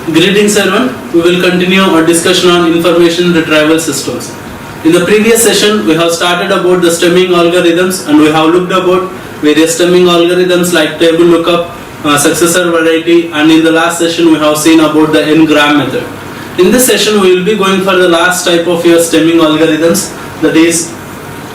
Greetings everyone, we will continue our discussion on information retrieval systems. In the previous session, we have started about the stemming algorithms and we have looked about various stemming algorithms like table lookup, successor variety, and in the last session we have seen about the n-gram method. In this session, we will be going for the last type of your stemming algorithms, that is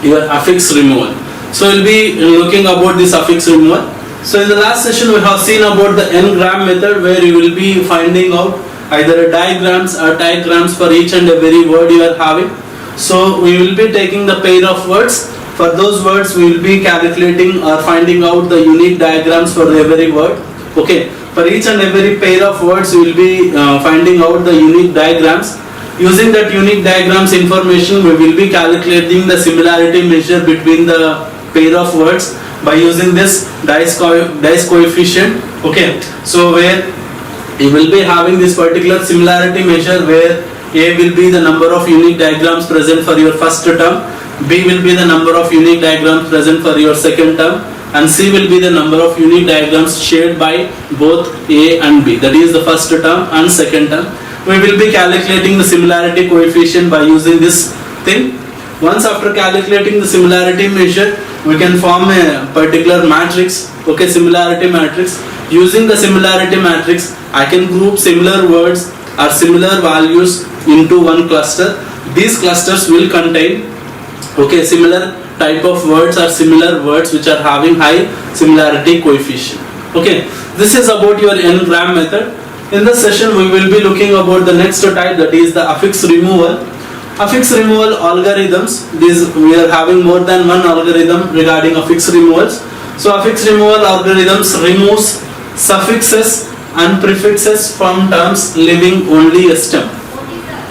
your affix removal. So we will be looking about this affix removal. So in the last session we have seen about the n-gram method, where you will be finding out either diagrams or diagrams for each and every word you are having. So we will be taking the pair of words. For those words we will be calculating or finding out the unique diagrams for every word. Okay, for each and every pair of words we will be finding out the unique diagrams. Using that unique diagrams information, we will be calculating the similarity measure between the pair of words by using this dice coefficient. Okay, so where you will be having this particular similarity measure where A will be the number of unique diagrams present for your first term, B will be the number of unique diagrams present for your second term, and C will be the number of unique diagrams shared by both A and B, that is the first term and second term. We will be calculating the similarity coefficient by using this thing. Once after calculating the similarity measure, we can form a particular matrix, okay, similarity matrix. Using the similarity matrix, I can group similar words or similar values into one cluster. These clusters will contain, okay, similar type of words or similar words which are having high similarity coefficient. Okay, this is about your n-gram method. In this session, we will be looking about the next type, that is the affix removal. Affix removal algorithms, we are having more than one algorithm regarding affix removals. So affix removal algorithms removes suffixes and prefixes from terms leaving only a stem.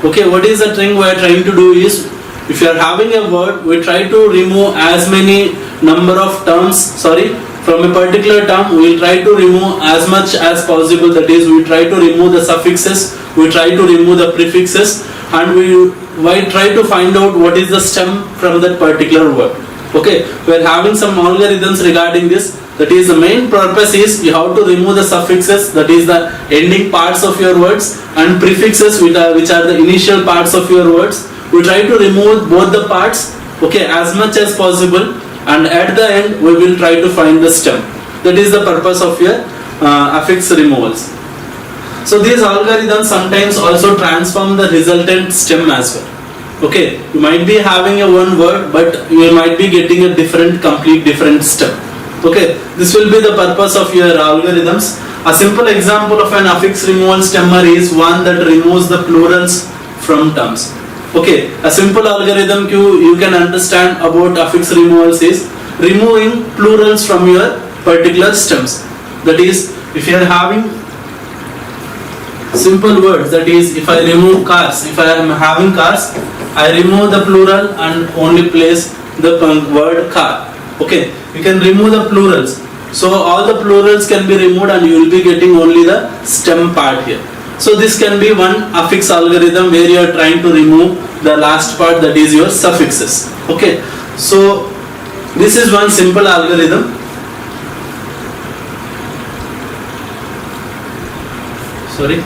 Okay, what is the thing we are trying to do is, if you are having a word, we try to remove as many number of terms, from a particular term, we will try to remove as much as possible, that is we try to remove the suffixes, we try to remove the prefixes, and we try to find out what is the stem from that particular word. Okay, we are having some algorithms regarding this, that is the main purpose is you have to remove the suffixes, that is the ending parts of your words, and prefixes which are the initial parts of your words. We try to remove both the parts, okay, as much as possible, and at the end we will try to find the stem. That is the purpose of your affix removals. So these algorithms sometimes also transform the resultant stem as well. Okay, you might be having a one word, but you might be getting a complete different stem. Okay, this will be the purpose of your algorithms. A simple example of an affix removal stemmer is one that removes the plurals from terms. Okay, a simple algorithm you can understand about affix removals is removing plurals from your particular stems. That is, if you are having simple words, that is, if I remove cars, if I am having cars, I remove the plural and only place the word car. Okay, you can remove the plurals. So all the plurals can be removed and you will be getting only the stem part here. So this can be one affix algorithm where you are trying to remove the last part, that is your suffixes. Okay, so this is one simple algorithm. Sorry.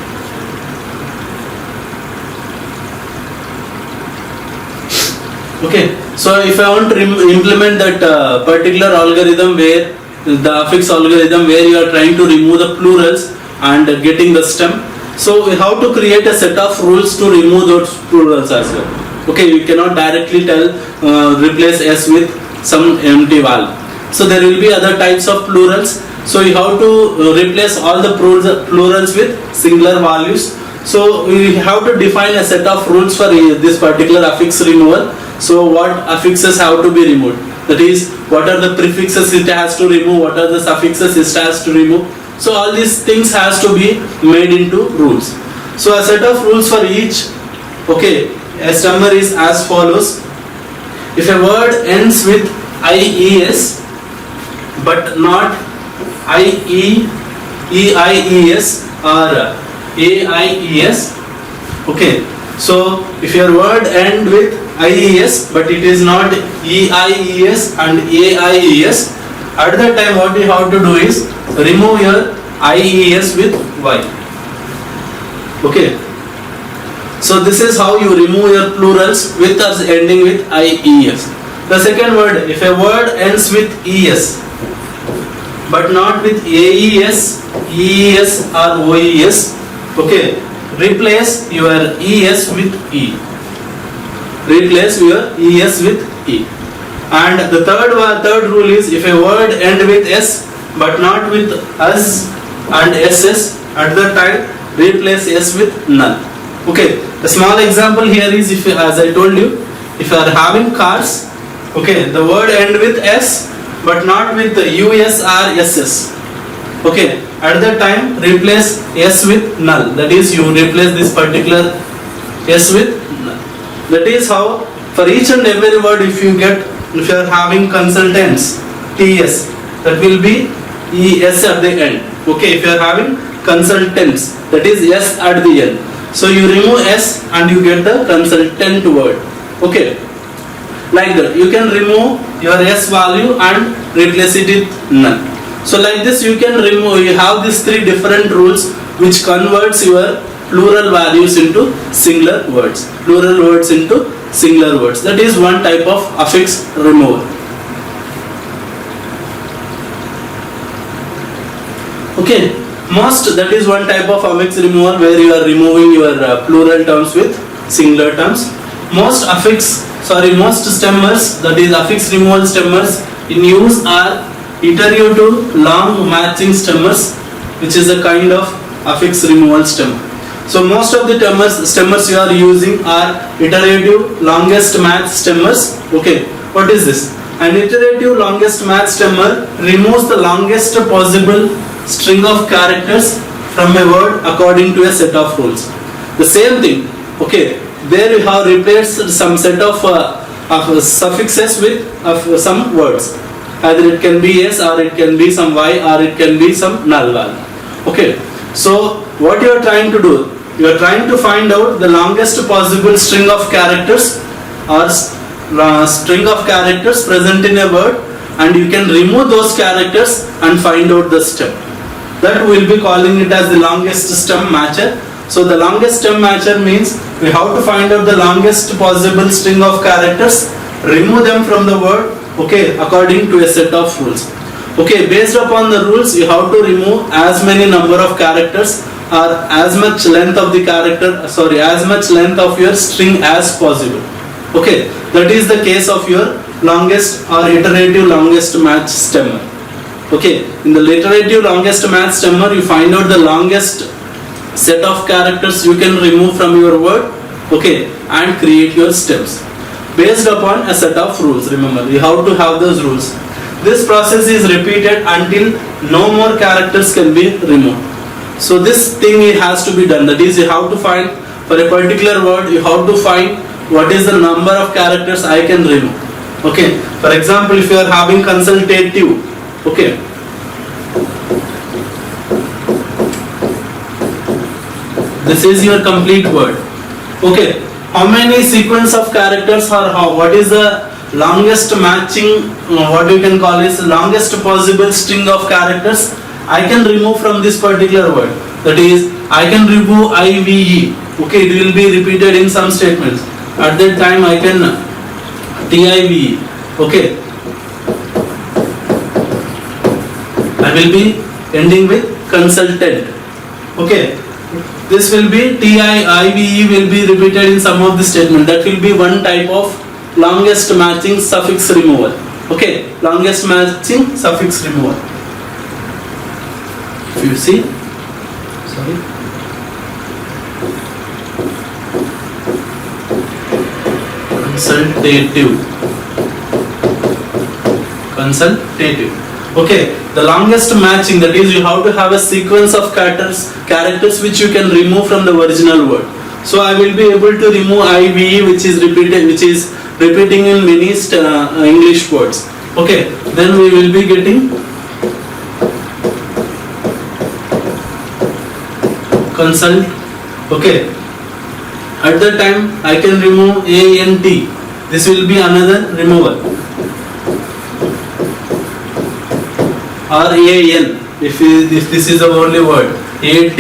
Okay, so if I want to implement that particular algorithm where the affix algorithm where you are trying to remove the plurals and getting the stem, so we have to create a set of rules to remove those plurals as well. Okay, you cannot directly replace S with some empty value. So there will be other types of plurals. So you have to replace all the plurals with singular values. So we have to define a set of rules for this particular affix removal. So what affixes have to be removed? That is, what are the prefixes it has to remove, what are the suffixes it has to remove. So all these things has to be made into rules. So a set of rules for each. Okay, a stemmer is as follows. If a word ends with IES but not IE, EIES or AIES, okay, so if your word end with IES but it is not EIES and AIES, at that time what you have to do is remove your IES with Y. Okay. So this is how you remove your plurals with us ending with IES. The second word, if a word ends with ES but not with AES, EES or OES, okay, replace your ES with E. Replace your ES with E. And the third rule is, if a word end with S but not with us and SS, at that time replace S with none. Okay, a small example here is, if as I told you, if you are having cars, okay, the word end with S but not with US or SS. Okay, at that time replace S with null. That is, you replace this particular S with null. That is how for each and every word, if you are having consultants, TS, that will be ES at the end. Okay, if you are having consultants, that is S at the end. So you remove S and you get the consultant word. Okay, like that. You can remove your S value and replace it with none. So like this you can remove, you have these three different rules which converts your plural values into singular words. Plural words into singular words. That is one type of affix removal. Okay, that is one type of affix removal where you are removing your plural terms with singular terms. Most stemmers, that is affix removal stemmers in use are iterative to long matching stemmers, which is a kind of affix removal stemmer. So most of the stemmers you are using are iterative longest match stemmers. Okay, what is this? An iterative longest match stemmer removes the longest possible string of characters from a word according to a set of rules. The same thing, okay, there we have replaced some set of suffixes with some words. Either it can be S or it can be some Y or it can be some null value. Okay, so what you are trying to do, you are trying to find out the longest possible string of characters or string of characters present in a word, and you can remove those characters and find out the stem. That we will be calling it as the longest stem matcher. So the longest stem matcher means we have to find out the longest possible string of characters, remove them from the word, okay, according to a set of rules. Okay, based upon the rules you have to remove as many number of characters or as much length of the as much length of your string as possible. Okay, that is the case of your longest or iterative longest match stemmer. Okay, in the iterative longest match stemmer you find out the longest set of characters you can remove from your word, okay, and create your stems based upon a set of rules. Remember, you have to have those rules. This process is repeated until no more characters can be removed. So this thing has to be done. That is, you have to find, for a particular word, you have to find what is the number of characters I can remove. Okay, for example, if you are having consultative, okay, this is your complete word. Okay, how many sequence of characters or what is the longest matching, what you can call is longest possible string of characters I can remove from this particular word. That is, I can remove IVE. Okay, it will be repeated in some statements. At that time I can TIVE. Okay, I will be ending with consultant. Okay, this will be TIVE will be repeated in some of the statement. That will be one type of longest matching suffix removal. Okay, longest matching suffix removal. If you see, consultative. Okay, the longest matching, that is, you have to have a sequence of characters which you can remove from the original word. So I will be able to remove IVE, which is repeating in many English words. Okay, then we will be getting consult. Okay, at that time I can remove ANT. This will be another removal. Or AN, if this is the only word. AT,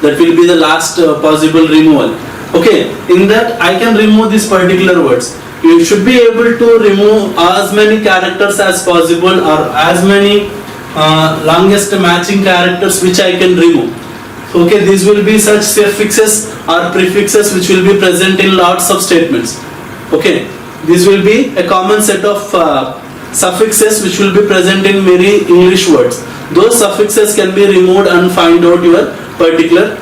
that will be the last possible removal. Okay, in that I can remove these particular words. You should be able to remove as many characters as possible, or as many longest matching characters which I can remove. Okay, these will be such suffixes or prefixes which will be present in lots of statements. Okay, this will be a common set of suffixes which will be present in many English words. Those suffixes can be removed and find out your particular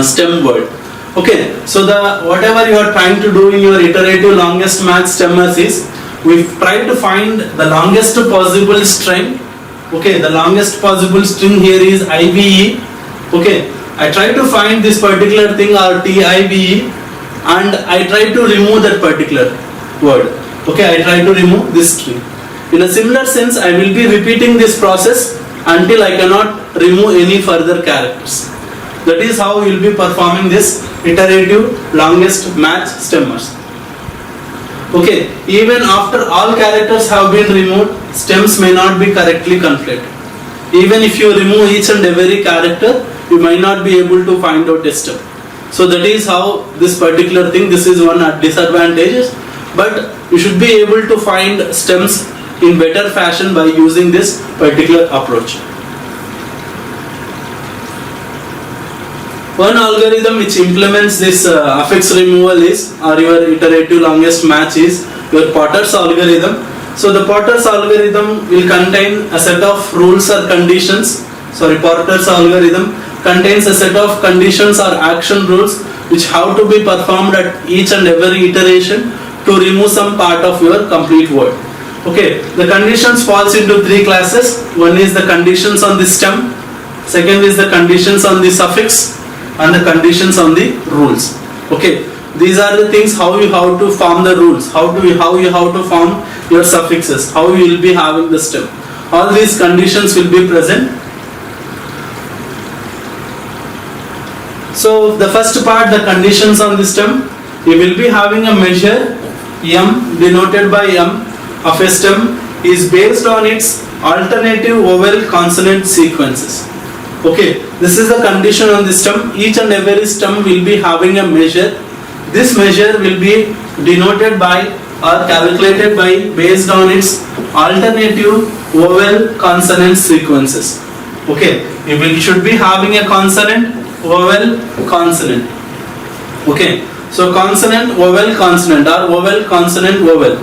stem word. Okay, so the whatever you are trying to do in your iterative longest match stemmers is, we try to find the longest possible string. Okay, the longest possible string here is IVE. Okay, I try to find this particular thing, or TIVE, and I try to remove that particular word. Okay, I try to remove this string. In a similar sense, I will be repeating this process until I cannot remove any further characters. That is how we will be performing this iterative longest match stemmers. Okay, even after all characters have been removed, stems may not be correctly conflated. Even if you remove each and every character, you might not be able to find out a stem. So that is how this particular thing, this is one disadvantage, but you should be able to find stems in better fashion by using this particular approach. One algorithm which implements this affix removal is, or your iterative longest match is, your Potter's algorithm. So the Potter's algorithm will contain a set of rules or conditions. Potter's algorithm contains a set of conditions or action rules which have to be performed at each and every iteration to remove some part of your complete word. Okay, the conditions falls into three classes. One is the conditions on the stem, second is the conditions on the suffix, and the conditions on the rules. Okay, these are the things how you have to form the rules, how you have to form your suffixes, how you will be having the stem. All these conditions will be present. So the first part, the conditions on the stem, you will be having a measure M denoted by M of a stem is based on its alternative vowel consonant sequences. Okay, this is the condition on the stem. Each and every stem will be having a measure. This measure will be denoted by or calculated by based on its alternative vowel consonant sequences. Okay, you should be having a consonant, vowel, consonant. Okay, so consonant, vowel, consonant, or vowel, consonant, vowel.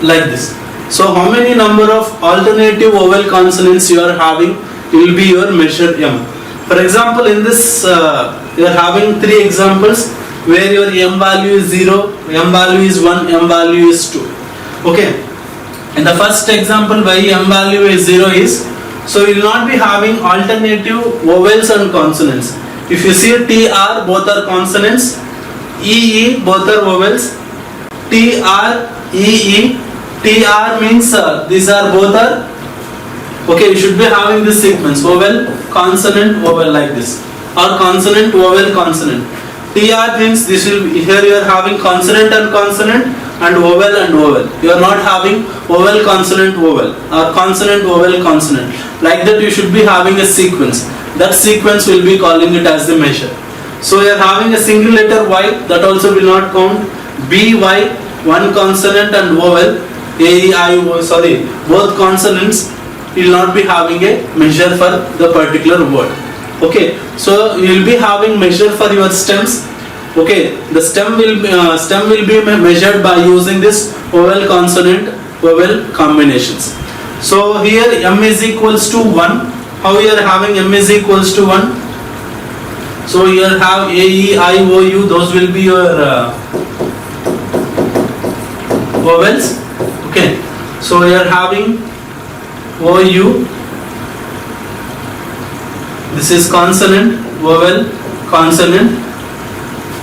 Like this. So how many number of alternative vowel consonants you are having will be your measure M. For example, in this you are having three examples where your M value is 0, M value is 1, M value is 2. Okay. In the first example, why M value is 0 is, so you will not be having alternative vowels and consonants. If you see TR, both are consonants, EE, both are vowels, TR, EE, TR means these are both are, okay, you should be having this sequence, vowel, consonant, vowel, like this, or consonant, vowel, consonant. TR means this will be, here you are having consonant and consonant, and vowel and vowel. You are not having vowel, consonant, vowel, or consonant, vowel, consonant. Like that you should be having a sequence. That sequence will be calling it as the measure. So you are having a single letter Y, that also will not count. BY, one consonant and vowel, both consonants, you will not be having a measure for the particular word. Okay, so you will be having measure for your stems. Okay, the stem will be measured by using this vowel, consonant, vowel combinations. So here M is equals to 1. How you are having M is equals to 1? So you have A, E, I, O, U, those will be your vowels. Okay, so you are having O, U, this is consonant, vowel, consonant.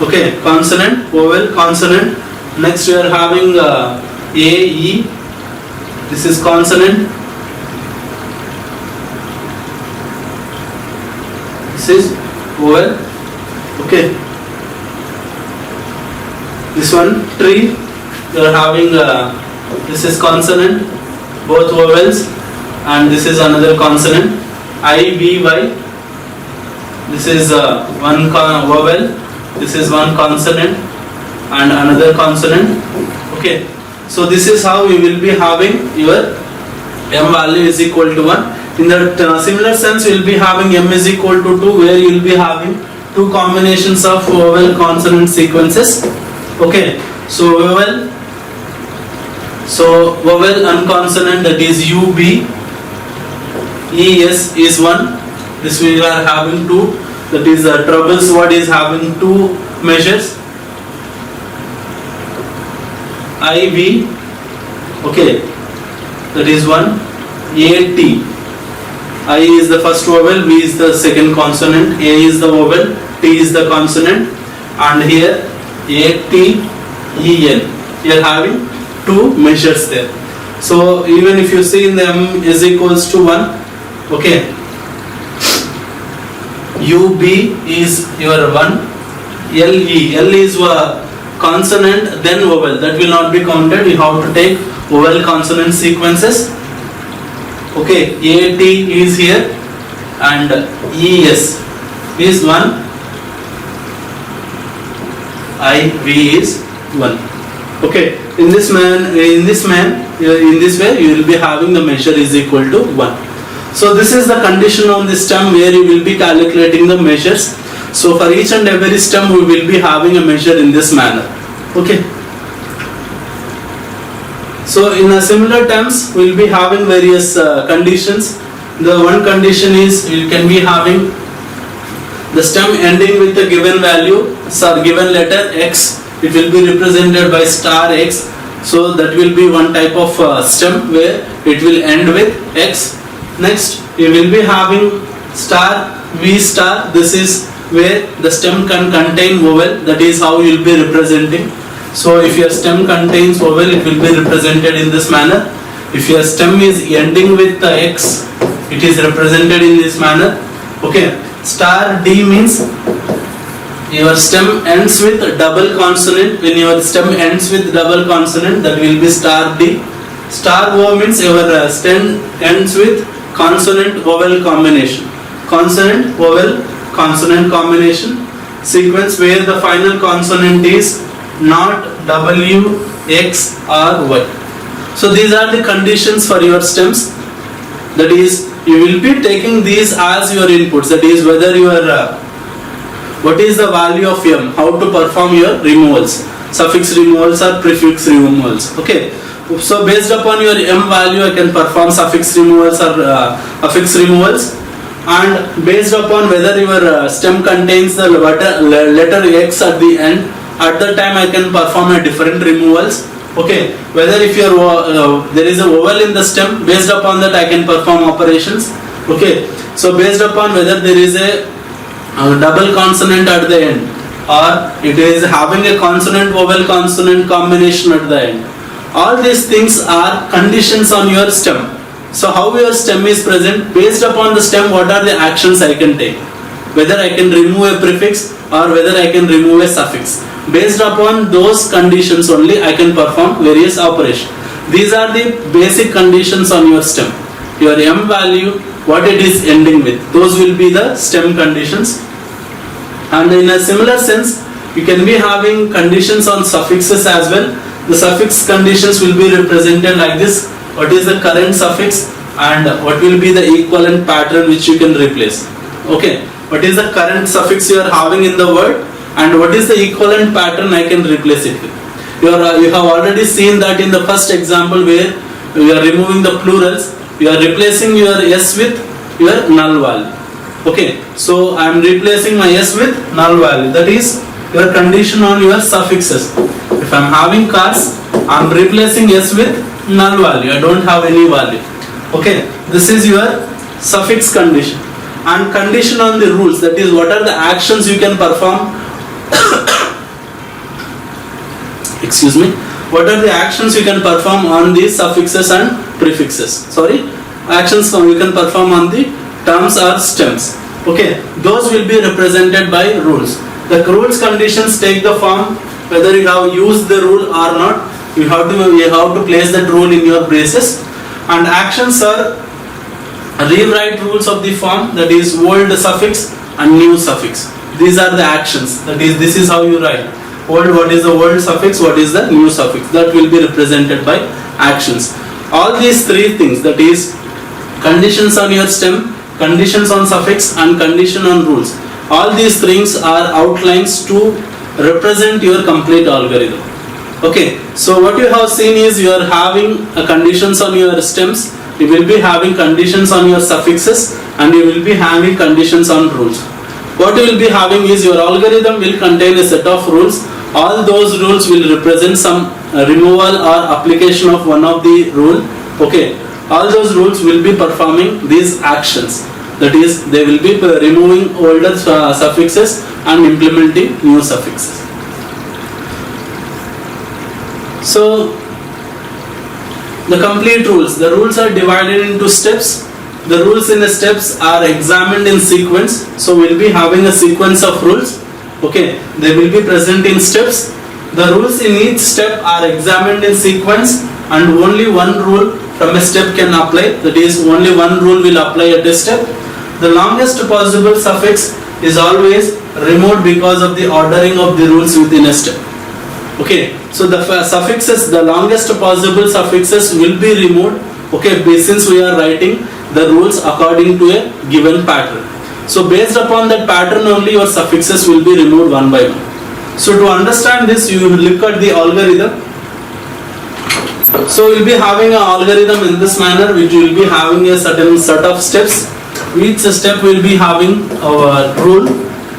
Okay, consonant, vowel, consonant. Next you are having A, E, this is consonant, this is vowel. Okay, this one tree, you are having this is consonant, both vowels, and this is another consonant. I, B, Y. This is one vowel. This is one consonant and another consonant. Okay. So this is how you will be having your m value is equal to 1. In the similar sense, you will be having m is equal to 2, where you will be having two combinations of vowel consonant sequences. Okay. So vowel and consonant, that is U, B, E, S is 1. This we are having 2. That is trebles word is having 2 measures. I, B, okay, that is 1. A, T. I is the first vowel, B is the second consonant, A is the vowel, T is the consonant, and here A, T, E, N. You are having 2 measures there. So even if you see in the M is equals to 1, okay, U, B is your 1, L, E. L is consonant then vowel, that will not be counted. You have to take vowel consonant sequences. Okay, A, T is here and E, S is 1, I, V is 1. Okay, in this way you will be having the measure is equal to 1. So this is the condition on the stem where you will be calculating the measures. So for each and every stem we will be having a measure in this manner. Okay. So in a similar terms we will be having various conditions. The one condition is you can be having the stem ending with a given value, given letter X. It will be represented by star X. So that will be one type of stem where it will end with X. Next, you will be having star V star. This is where the stem can contain vowel. That is how you will be representing. So if your stem contains vowel, it will be represented in this manner. If your stem is ending with X, it is represented in this manner. Okay. Star D means your stem ends with double consonant. When your stem ends with double consonant, that will be star D. Star O means your stem ends with consonant vowel combination. Consonant vowel consonant combination sequence where the final consonant is not W, X or Y. So these are the conditions for your stems. That is, you will be taking these as your inputs. That is, whether your what is the value of m, how to perform your removals, suffix removals or prefix removals. Okay. So based upon your m value, I can perform suffix removals or affix removals, and based upon whether your stem contains the letter X at the end, at the time I can perform a different removals. Okay, whether if your there is a vowel in the stem, based upon that I can perform operations. Okay, so based upon whether there is a double consonant at the end or it is having a consonant vowel consonant combination at the end. All these things are conditions on your stem. So how your stem is present, based upon the stem, what are the actions I can take? Whether I can remove a prefix or whether I can remove a suffix. Based upon those conditions only I can perform various operations. These are the basic conditions on your stem. Your m value, what it is ending with, those will be the stem conditions. And in a similar sense, you can be having conditions on suffixes as well. The suffix conditions will be represented like this. What is the current suffix and what will be the equivalent pattern which you can replace. Okay, what is the current suffix you are having in the word and what is the equivalent pattern I can replace it with. You have already seen that in the first example where we are removing the plurals, you are replacing your S with your null value. Okay, so I am replacing my S with null value. That is your condition on your suffixes. If I am having cars, I am replacing S with null value. I don't have any value. Okay, this is your suffix condition. And condition on the rules, that is what are the actions you can perform. Excuse me. What are the actions you can perform on the suffixes and prefixes? Sorry, actions you can perform on the terms or stems. Okay, those will be represented by rules. The rules conditions take the form whether you have used the rule or not. You have to place that rule in your braces. And actions are rewrite rules of the form, that is old suffix and new suffix. These are the actions, that is, this is how you write. Old, what is the old suffix, what is the new suffix, that will be represented by actions. All these three things, that is conditions on your stem, conditions on suffix and condition on rules, all these things are outlines to represent your complete algorithm. Okay, so what you have seen is you are having conditions on your stems, you will be having conditions on your suffixes, and you will be having conditions on rules. What you will be having is your algorithm will contain a set of rules. All those rules will represent some removal or application of one of the rule. Okay, all those rules will be performing these actions. That is, they will be removing older suffixes and implementing new suffixes. So, the complete rules. The rules are divided into steps. The rules in the steps are examined in sequence. So, we will be having a sequence of rules. Okay, they will be present in steps. The rules in each step are examined in sequence, and only one rule from a step can apply. That is, only one rule will apply at a step. The longest possible suffix is always removed because of the ordering of the rules within a step. Okay, so the suffixes, the longest possible suffixes will be removed. Okay, since we are writing the rules according to a given pattern. So based upon that pattern only your suffixes will be removed one by one. So to understand this, you will look at the algorithm. So we will be having an algorithm in this manner, which will be having a certain set of steps. Each step will be having a rule.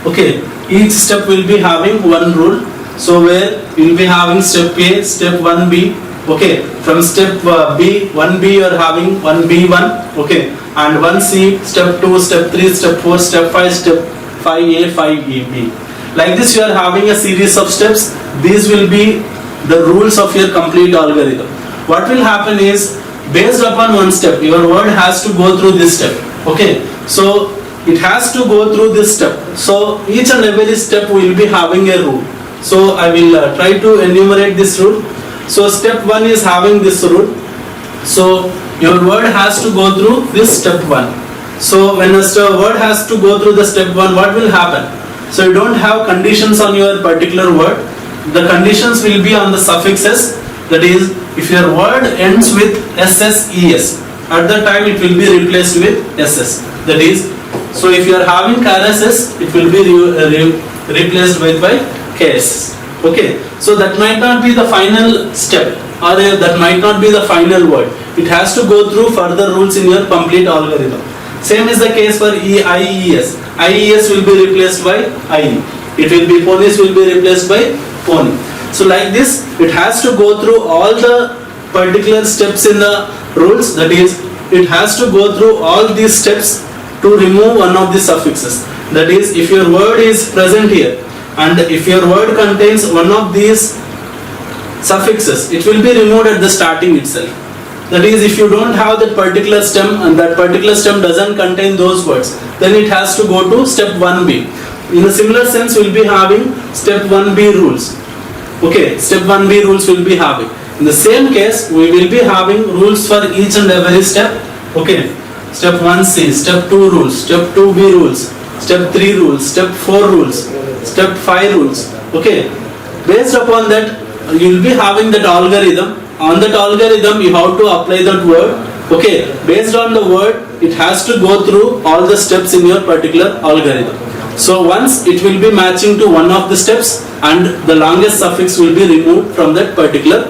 Okay, each step will be having one rule. So where you will be having step A, step 1B. Okay, from step B, 1B you are having 1B1. Okay, and 1C, step 2, step 3, step 4, step 5, step 5A, 5B. Like this you are having a series of steps. These will be the rules of your complete algorithm. What will happen is, based upon one step, your word has to go through this step. Okay, so it has to go through this step. So each and every step will be having a rule. So I will try to enumerate this rule. So step 1 is having this rule. So your word has to go through this step 1. So when a word has to go through the step 1, what will happen? So you don't have conditions on your particular word. The conditions will be on the suffixes. That is, if your word ends with SSES, at that time it will be replaced with SS. That is, so if you are having KRSS, it will be replaced with by KS. Okay, so that might not be the final step, or that might not be the final word. It has to go through further rules in your complete algorithm. Same is the case for IES. IES will be replaced by IE. It will be ponies will be replaced by pony. So like this, it has to go through all the particular steps in the rules. That is, it has to go through all these steps to remove one of the suffixes. That is, if your word is present here, and if your word contains one of these suffixes, it will be removed at the starting itself. That is, if you don't have that particular stem and that particular stem doesn't contain those words, then it has to go to step 1B. In a similar sense, we will be having step 1B rules. Okay, step 1B rules will be having. In the same case, we will be having rules for each and every step. Okay, step 1C, step 2 rules, step 2B rules, step 3 rules, step 4 rules, step 5 rules. Okay, based upon that, you will be having that algorithm. On that algorithm, you have to apply that word. Okay, based on the word, it has to go through all the steps in your particular algorithm. So once it will be matching to one of the steps, and the longest suffix will be removed from that particular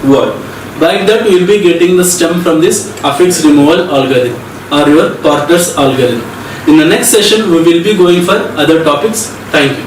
word. Like that, we will be getting the stem from this affix removal algorithm, or your Porter's algorithm. In the next session, we will be going for other topics. Thank you.